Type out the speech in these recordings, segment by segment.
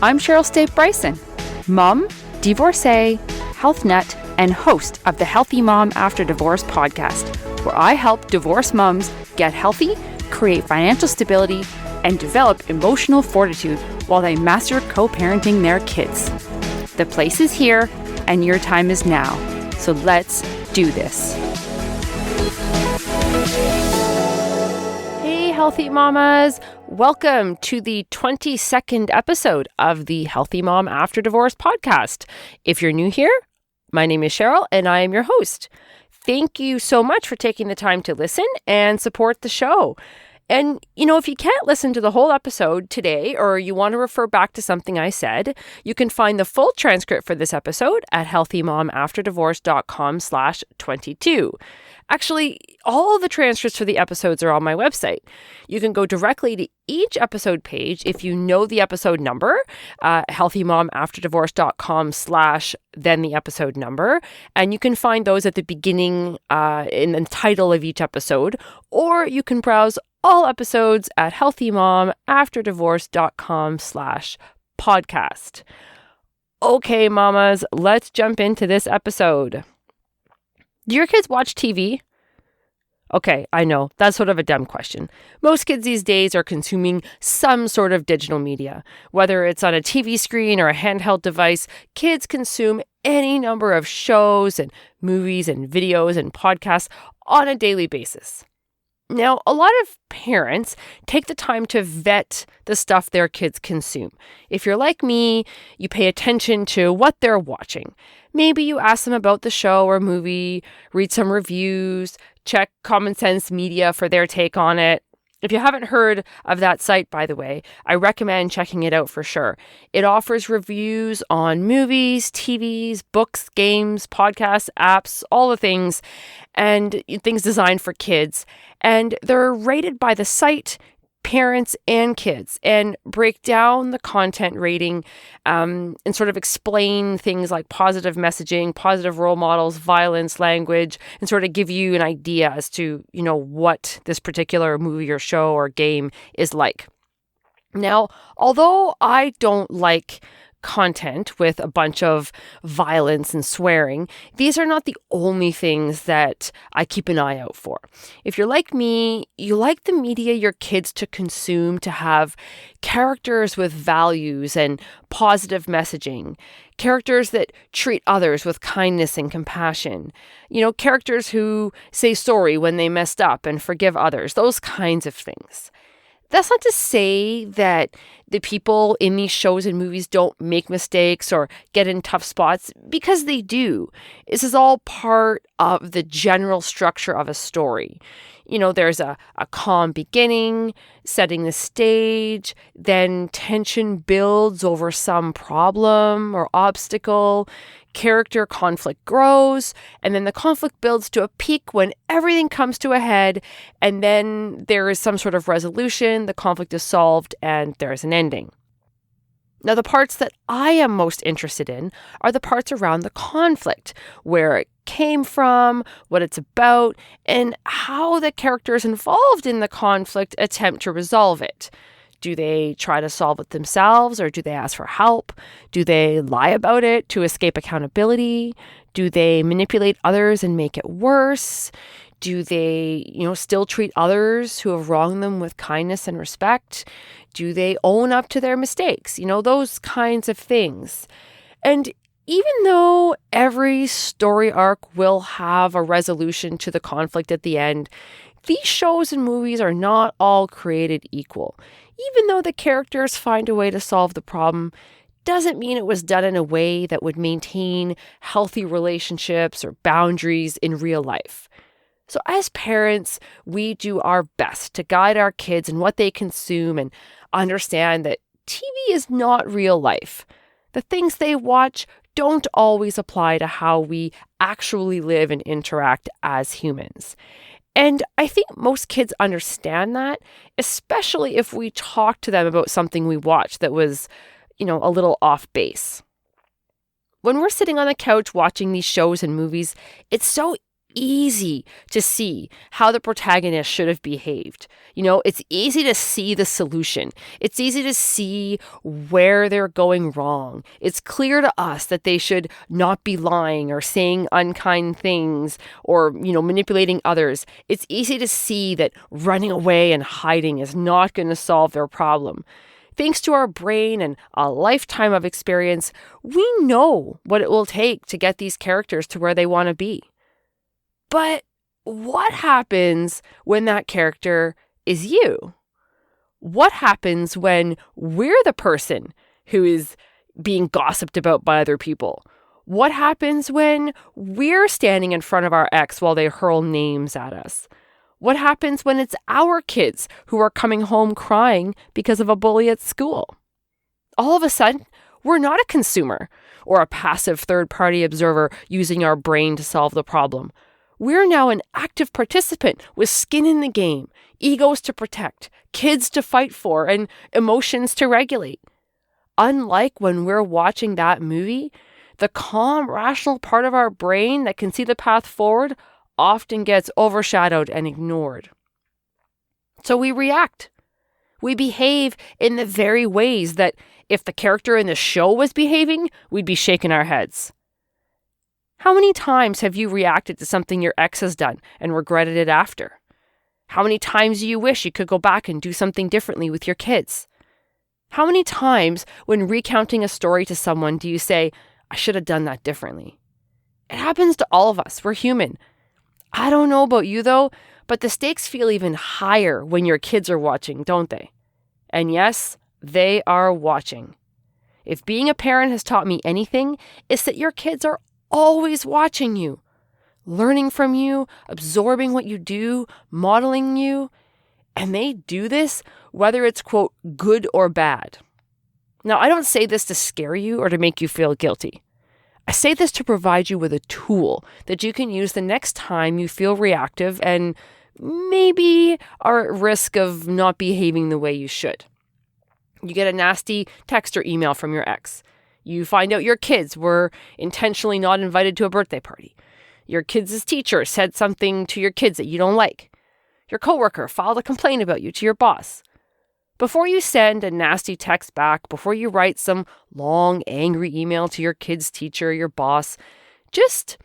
I'm Cheryl State Bryson, mom, divorcee, health nut, and host of the Healthy Mom After Divorce podcast, where I help divorced moms get healthy, create financial stability, and develop emotional fortitude while they master co-parenting their kids. The place is here, and your time is now. So let's do this. Hey, healthy mamas. Welcome to the 22nd episode of the Healthy Mom After Divorce podcast. If you're new here, my name is Cheryl and I am your host. Thank you so much for taking the time to listen and support the show. And, if you can't listen to the whole episode today or you want to refer back to something I said, you can find the full transcript for this episode at healthymomafterddivorce.com/22. Actually, all the transcripts for the episodes are on my website. You can go directly to each episode page if you know the episode number, healthymomafterddivorce.com/ then the episode number. And you can find those at the beginning in the title of each episode, or you can browse all episodes at healthymomafterddivorce.com/podcast. Okay, mamas, let's jump into this episode. Do your kids watch TV? Okay, I know, that's sort of a dumb question. Most kids these days are consuming some sort of digital media. Whether it's on a TV screen or a handheld device, kids consume any number of shows and movies and videos and podcasts on a daily basis. Now, a lot of parents take the time to vet the stuff their kids consume. If you're like me, you pay attention to what they're watching. Maybe you ask them about the show or movie, read some reviews, check Common Sense Media for their take on it. If you haven't heard of that site, by the way, I recommend checking it out for sure. It offers reviews on movies, TVs, books, games, podcasts, apps, all the things, and things designed for kids. And they're rated by the site, parents, and kids, and break down the content rating and sort of explain things like positive messaging, positive role models, violence, language, and sort of give you an idea as to, what this particular movie or show or game is like. Now, although I don't like content with a bunch of violence and swearing, these are not the only things that I keep an eye out for. If you're like me, you like the media your kids to consume to have characters with values and positive messaging, characters that treat others with kindness and compassion, characters who say sorry when they messed up and forgive others, those kinds of things. That's not to say that the people in these shows and movies don't make mistakes or get in tough spots, because they do. This is all part of the general structure of a story. There's a calm beginning, setting the stage, then tension builds over some problem or obstacle, character conflict grows, and then the conflict builds to a peak when everything comes to a head, and then there is some sort of resolution, the conflict is solved, and there's an ending. Now, the parts that I am most interested in are the parts around the conflict, where it came from, what it's about, and how the characters involved in the conflict attempt to resolve it. Do they try to solve it themselves, or do they ask for help? Do they lie about it to escape accountability? Do they manipulate others and make it worse? Do they, still treat others who have wronged them with kindness and respect? Do they own up to their mistakes? Those kinds of things. And even though every story arc will have a resolution to the conflict at the end, these shows and movies are not all created equal. Even though the characters find a way to solve the problem, doesn't mean it was done in a way that would maintain healthy relationships or boundaries in real life. So as parents, we do our best to guide our kids in what they consume and understand that TV is not real life. The things they watch don't always apply to how we actually live and interact as humans. And I think most kids understand that, especially if we talk to them about something we watched that was, a little off base. When we're sitting on the couch watching these shows and movies, it's so easy to see how the protagonist should have behaved. It's easy to see the solution. It's easy to see where they're going wrong. It's clear to us that they should not be lying or saying unkind things or, manipulating others. It's easy to see that running away and hiding is not going to solve their problem. Thanks to our brain and a lifetime of experience, we know what it will take to get these characters to where they want to be. But what happens when that character is you? What happens when we're the person who is being gossiped about by other people? What happens when we're standing in front of our ex while they hurl names at us? What happens when it's our kids who are coming home crying because of a bully at school? All of a sudden, we're not a consumer or a passive third-party observer using our brain to solve the problem. We're now an active participant with skin in the game, egos to protect, kids to fight for, and emotions to regulate. Unlike when we're watching that movie, the calm, rational part of our brain that can see the path forward often gets overshadowed and ignored. So we react. We behave in the very ways that if the character in the show was behaving, we'd be shaking our heads. How many times have you reacted to something your ex has done and regretted it after? How many times do you wish you could go back and do something differently with your kids? How many times when recounting a story to someone do you say, I should have done that differently? It happens to all of us. We're human. I don't know about you though, but the stakes feel even higher when your kids are watching, don't they? And yes, they are watching. If being a parent has taught me anything, it's that your kids are always watching you, learning from you, absorbing what you do, modeling you. And they do this whether it's, quote, good or bad. Now, I don't say this to scare you or to make you feel guilty. I say this to provide you with a tool that you can use the next time you feel reactive and maybe are at risk of not behaving the way you should. You get a nasty text or email from your ex. You find out your kids were intentionally not invited to a birthday party. Your kids' teacher said something to your kids that you don't like. Your coworker filed a complaint about you to your boss. Before you send a nasty text back, before you write some long, angry email to your kid's teacher, your boss, just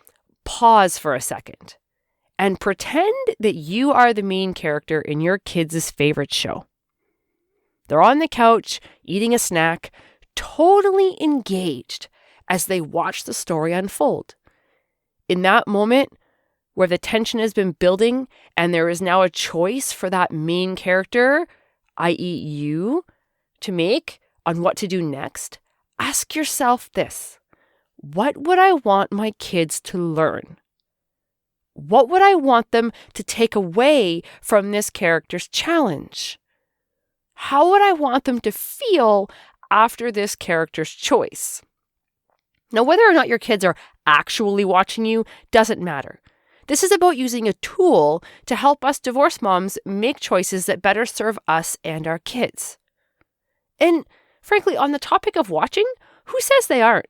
pause for a second and pretend that you are the main character in your kids' favorite show. They're on the couch, eating a snack, totally engaged as they watch the story unfold. In that moment, where the tension has been building and there is now a choice for that main character, i.e. you, to make on what to do next, ask yourself this. What would I want my kids to learn? What would I want them to take away from this character's challenge? How would I want them to feel after this character's choice? Now, whether or not your kids are actually watching you doesn't matter. This is about using a tool to help us divorce moms make choices that better serve us and our kids. And frankly, on the topic of watching, who says they aren't?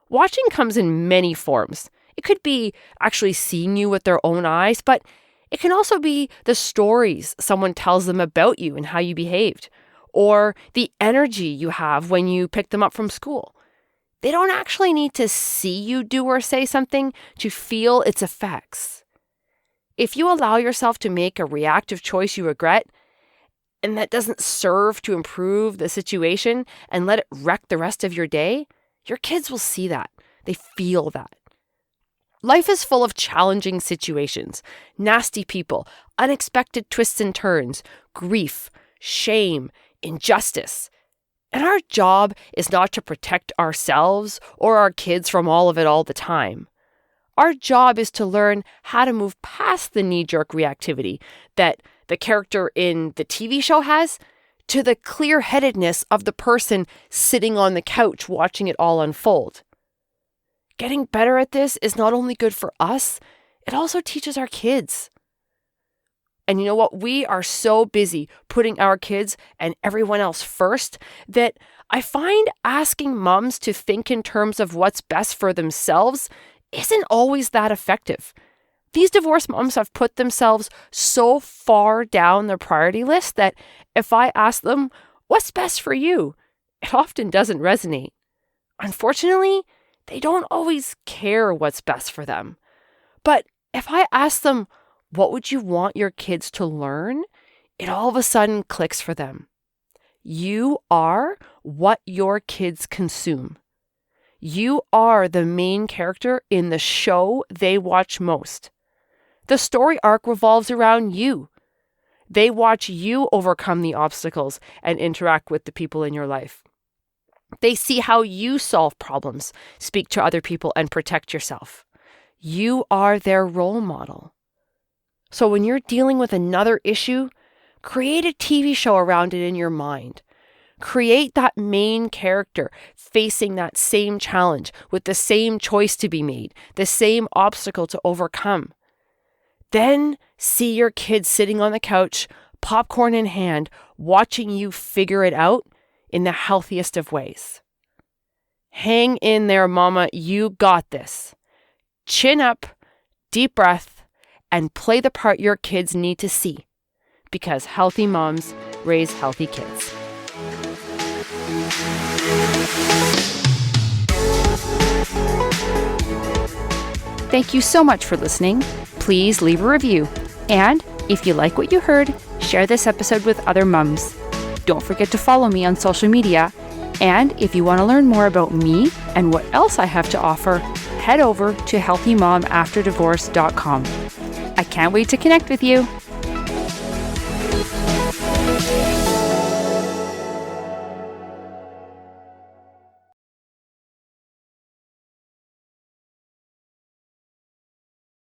Watching comes in many forms. It could be actually seeing you with their own eyes, but it can also be the stories someone tells them about you and how you behaved, or the energy you have when you pick them up from school. They don't actually need to see you do or say something to feel its effects. If you allow yourself to make a reactive choice you regret, and that doesn't serve to improve the situation and let it wreck the rest of your day, your kids will see that. They feel that. Life is full of challenging situations, nasty people, unexpected twists and turns, grief, shame, injustice. And our job is not to protect ourselves or our kids from all of it all the time. Our job is to learn how to move past the knee-jerk reactivity that the character in the TV show has to the clear-headedness of the person sitting on the couch watching it all unfold. Getting better at this is not only good for us, it also teaches our kids. And you know what? We are so busy putting our kids and everyone else first that I find asking moms to think in terms of what's best for themselves isn't always that effective. These divorced moms have put themselves so far down their priority list that if I ask them, what's best for you? It often doesn't resonate. Unfortunately, they don't always care what's best for them. But if I ask them, what would you want your kids to learn? It all of a sudden clicks for them. You are what your kids consume. You are the main character in the show they watch most. The story arc revolves around you. They watch you overcome the obstacles and interact with the people in your life. They see how you solve problems, speak to other people, and protect yourself. You are their role model. So when you're dealing with another issue, create a TV show around it in your mind. Create that main character facing that same challenge with the same choice to be made, the same obstacle to overcome. Then see your kids sitting on the couch, popcorn in hand, watching you figure it out in the healthiest of ways. Hang in there, mama. You got this. Chin up, deep breath, and play the part your kids need to see, because healthy moms raise healthy kids. Thank you so much for listening. Please leave a review. And if you like what you heard, share this episode with other mums. Don't forget to follow me on social media. And if you want to learn more about me and what else I have to offer, head over to healthymomafterddivorce.com. I can't wait to connect with you.